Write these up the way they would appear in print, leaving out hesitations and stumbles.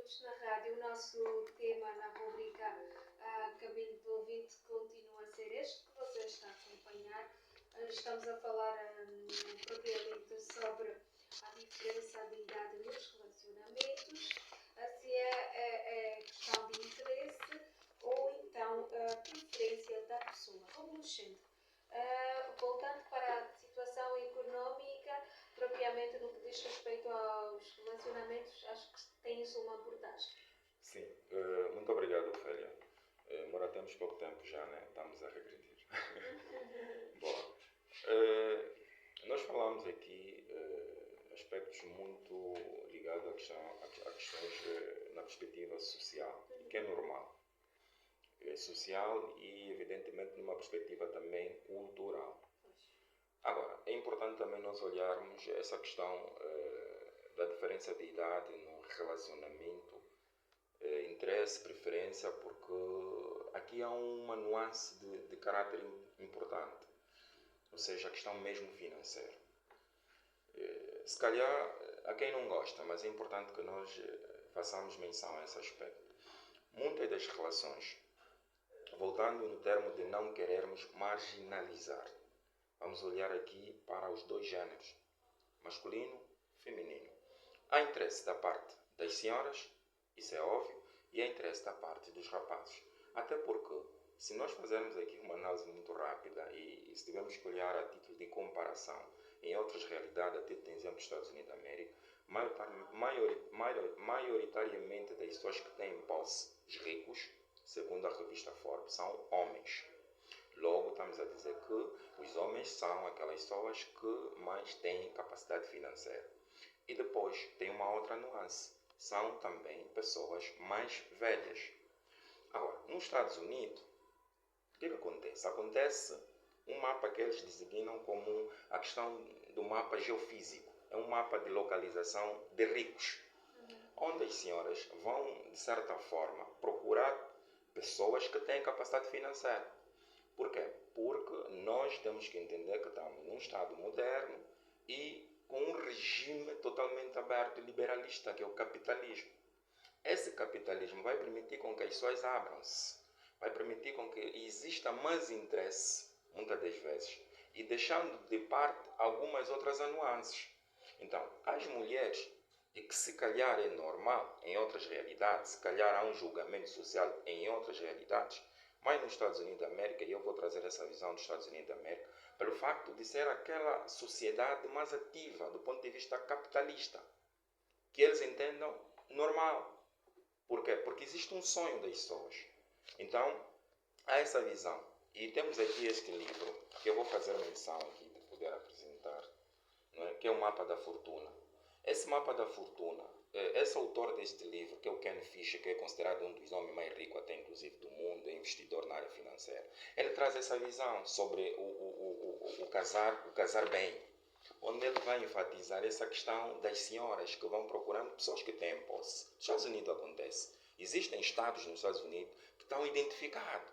minutos na rádio. O nosso tema na rubrica Caminho do Ouvinte continua a ser este que você está a acompanhar. Estamos a falar propriamente sobre a diferença de idade nos relacionamentos, se é questão de interesse ou então a preferência da pessoa. Vamos sendo. Voltando para a situação económica, propriamente no que diz respeito aos relacionamentos, acho que tens uma abordagem. Sim, muito obrigado, Ofélia. Embora temos pouco tempo já, né? Estamos a regredir. Bom, nós falamos aqui aspectos muito ligados a questões na perspectiva social, que é normal. É social e, evidentemente, numa perspectiva também cultural. Agora, é importante também nós olharmos essa questão da diferença de idade no relacionamento, interesse, preferência, porque aqui há uma nuance de caráter importante, ou seja, a questão mesmo financeira. Se calhar, há quem não gosta, mas é importante que nós façamos menção a esse aspecto. Muitas das relações, voltando no termo de não querermos marginalizar, vamos olhar aqui para os dois géneros, masculino e feminino. Há interesse da parte das senhoras, isso é óbvio, e há interesse da parte dos rapazes. Até porque, se nós fizermos aqui uma análise muito rápida e se tivermos que olhar a título de comparação em outras realidades, a título de exemplo dos Estados Unidos da América, maioritariamente das pessoas que têm posse, os ricos, segundo a revista Forbes, são homens. Logo, estamos a dizer que os homens são aquelas pessoas que mais têm capacidade financeira. E depois, tem uma outra nuance. São também pessoas mais velhas. Agora, nos Estados Unidos, o que acontece? Acontece um mapa que eles designam como a questão do mapa geofísico. É um mapa de localização de ricos. Onde as senhoras vão, de certa forma, procurar pessoas que têm capacidade financeira. Por quê? Porque nós temos que entender que estamos num Estado moderno e com um regime totalmente aberto e liberalista, que é o capitalismo. Esse capitalismo vai permitir com que as pessoas abram-se, vai permitir com que exista mais interesse, muitas das vezes, e deixando de parte algumas outras nuances. Então, as mulheres, e que se calhar é normal em outras realidades, se calhar há um julgamento social em outras realidades, mas nos Estados Unidos da América, e eu vou trazer essa visão dos Estados Unidos da América, pelo facto de ser aquela sociedade mais ativa do ponto de vista capitalista, que eles entendam normal. Por quê? Porque existe um sonho das pessoas. Então, há essa visão. E temos aqui este livro, que eu vou fazer menção aqui para poder apresentar, não é? Que é o Mapa da Fortuna. Esse Mapa da Fortuna, esse autor deste livro, que é o Ken Fisher, que é considerado um dos homens mais ricos até inclusive do mundo, investidor na área financeira, ele traz essa visão sobre o casar bem, onde ele vai enfatizar essa questão das senhoras que vão procurando pessoas que têm posse. Nos Estados Unidos acontece. Existem estados nos Estados Unidos que estão identificados.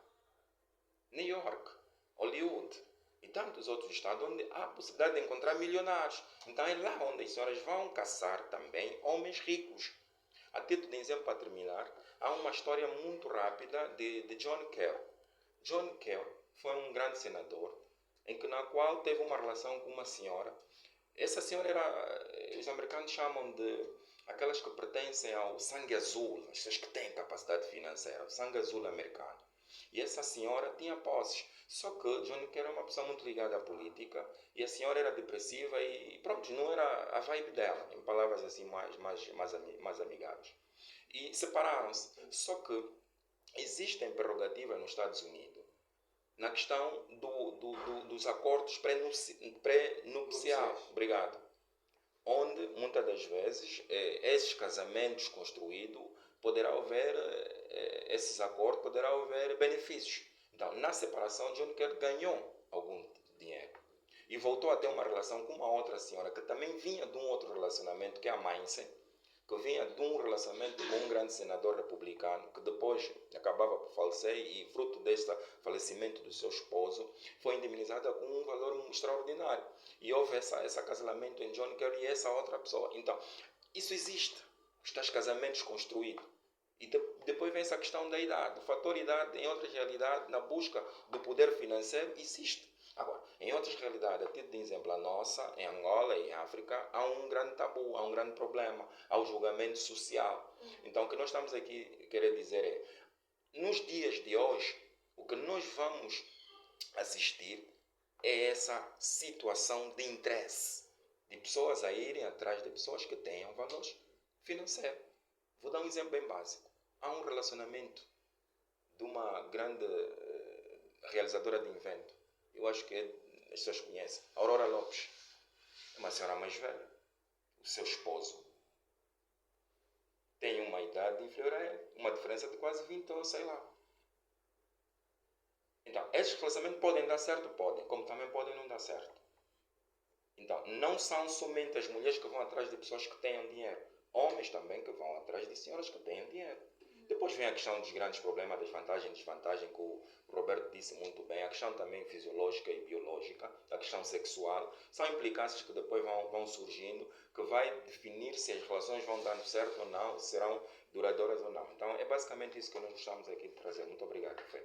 New York, Hollywood e tantos outros estados onde há a possibilidade de encontrar milionários. Então é lá onde as senhoras vão caçar também homens ricos. A título de exemplo, para terminar, há uma história muito rápida de John Kerry. John Kerry foi um grande senador, na qual teve uma relação com uma senhora. Essa senhora os americanos chamam de aquelas que pertencem ao sangue azul, as pessoas que têm capacidade financeira, o sangue azul americano. E essa senhora tinha posses. Só que John Kerry era uma pessoa muito ligada à política e a senhora era depressiva e pronto, não era a vibe dela, em palavras assim mais amigáveis. E separaram-se. Só que existem prerrogativas nos Estados Unidos na questão dos acordos pré-nupcial. Obrigado. Onde, muitas das vezes, esses casamentos construídos, poderá haver, esses acordos, poderá haver benefícios. Então, na separação, John Kerry ganhou algum dinheiro. E voltou a ter uma relação com uma outra senhora, que também vinha de um outro relacionamento, que é a Mainsen, que vinha de um relacionamento com um grande senador republicano, que depois acabava por falecer e, fruto deste falecimento do seu esposo, foi indemnizada com um valor extraordinário. E houve esse casamento em John Kerry e essa outra pessoa. Então, isso existe. os tais casamentos construídos. E depois vem essa questão da idade. O fator idade, em outras realidades, na busca do poder financeiro, existe. Agora, em outras realidades, a título de exemplo, a nossa, em Angola e em África, há um grande tabu, há um grande problema, há o julgamento social. Então, o que nós estamos aqui a querer dizer é, nos dias de hoje, o que nós vamos assistir é essa situação de interesse, de pessoas a irem atrás de pessoas que tenham valores financeiros. Vou dar um exemplo bem básico. Há um relacionamento de uma grande realizadora de evento. Eu acho que as pessoas conhecem. Aurora Lopes. É uma senhora mais velha. O seu esposo tem uma idade inferior a ele. Uma diferença de quase 20 ou sei lá. Então, esses relacionamentos podem dar certo? Podem. Como também podem não dar certo. Então, não são somente as mulheres que vão atrás de pessoas que tenham dinheiro. Homens também que vão atrás de senhoras que tenham dinheiro. Depois vem a questão dos grandes problemas, das vantagens e desvantagens, que o Roberto disse muito bem. A questão também fisiológica e biológica, a questão sexual. São implicâncias que depois vão surgindo, que vai definir se as relações vão dando certo ou não, serão duradouras ou não. Então, é basicamente isso que nós estamos aqui a trazer. Muito obrigado, Fê.